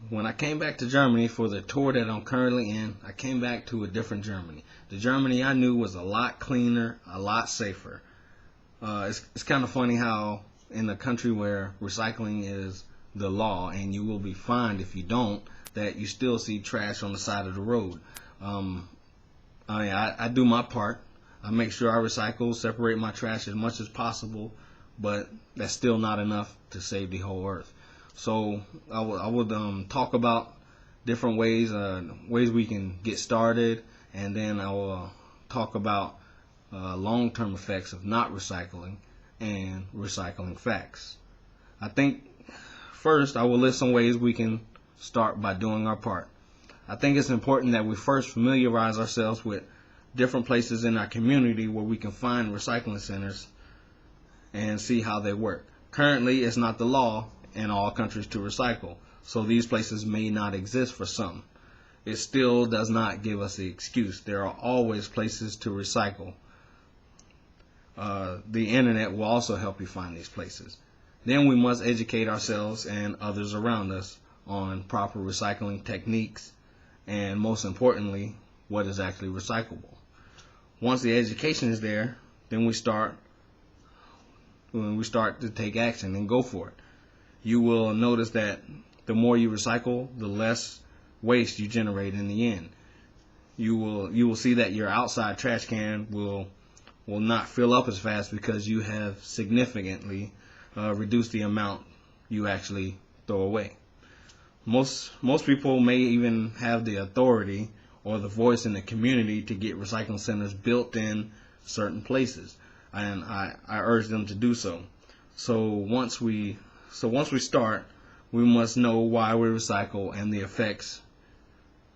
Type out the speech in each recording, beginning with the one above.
when I came back to Germany for the tour that I'm currently in, I came back to a different Germany. The Germany I knew was a lot cleaner, a lot safer. It's kind of funny how in a country where recycling is the law and you will be fined if you don't, that you still see trash on the side of the road. I do my part. I make sure I recycle, separate my trash as much as possible, but that's still not enough to save the whole earth. So I would talk about different ways we can get started, and then I will talk about long-term effects of not recycling and recycling facts. I think first I will list some ways we can start by doing our part. I think it's important that we first familiarize ourselves with different places in our community where we can find recycling centers and see how they work. Currently, it's not the law in all countries to recycle, so these places may not exist for some. It still does not give us the excuse. There are always places to recycle. The internet will also help you find these places. Then we must educate ourselves and others around us on proper recycling techniques, and most importantly, what is actually recyclable. Once the education is there, then we start to take action and go for it. You will notice that the more you recycle, the less waste you generate in the end. You will see that your outside trash can will not fill up as fast because you have significantly reduced the amount you actually throw away. Most people may even have the authority or the voice in the community to get recycling centers built in certain places, and I urge them to do so. So once we start, we must know why we recycle and the effects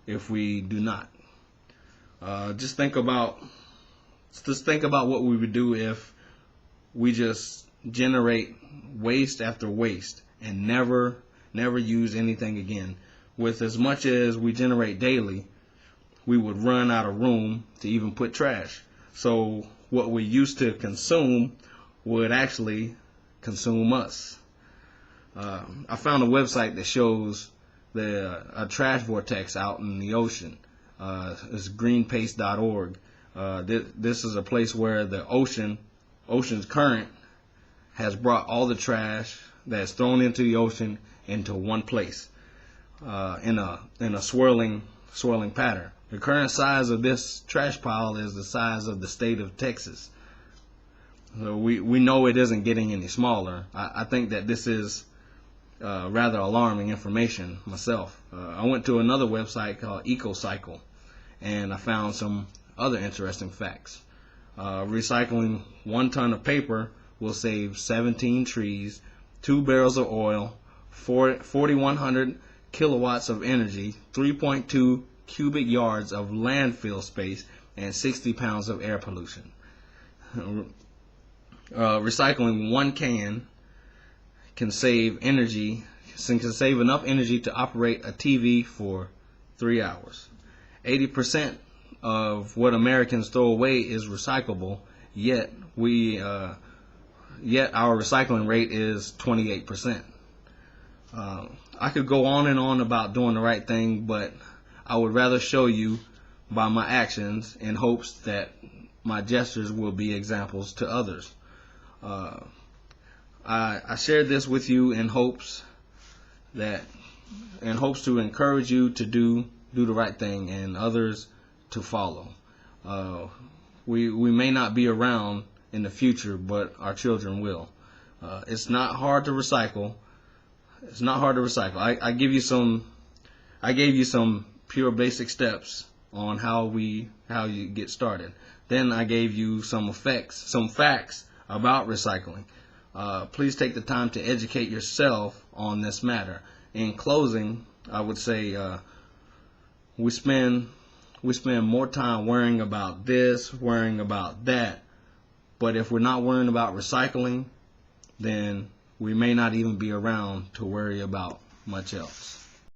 if we do not. Just think about what we would do if we just generate waste after waste and never use anything again. With as much as we generate daily, we would run out of room to even put trash. So what we used to consume would actually consume us. I found a website that shows a trash vortex out in the ocean. It's greenpeace.org. This is a place where the ocean's current has brought all the trash that's thrown into the ocean into one place in a swirling pattern. The current size of this trash pile is the size of the state of Texas. So we know it isn't getting any smaller. I think that this is rather alarming information myself. I went to another website called EcoCycle, and I found some other interesting facts. Recycling 1 ton of paper will save 17 trees, 2 barrels of oil, 4,100 kilowatts of energy, 3.2 cubic yards of landfill space, and 60 pounds of air pollution. Recycling 1 can can save enough energy to operate a TV for 3 hours. 80% of what Americans throw away is recyclable, yet our recycling rate is 28%. I could go on and on about doing the right thing, but I would rather show you by my actions in hopes that my gestures will be examples to others. I shared this with you in hopes to encourage you to do the right thing and others to follow. We may not be around in the future, but our children will. It's not hard to recycle. It's not hard to recycle. I gave you some pure basic steps on how you get started. Then I gave you some facts about recycling. Please take the time to educate yourself on this matter. In closing, I would say we spend more time worrying about this, worrying about that, but if we're not worrying about recycling, then we may not even be around to worry about much else.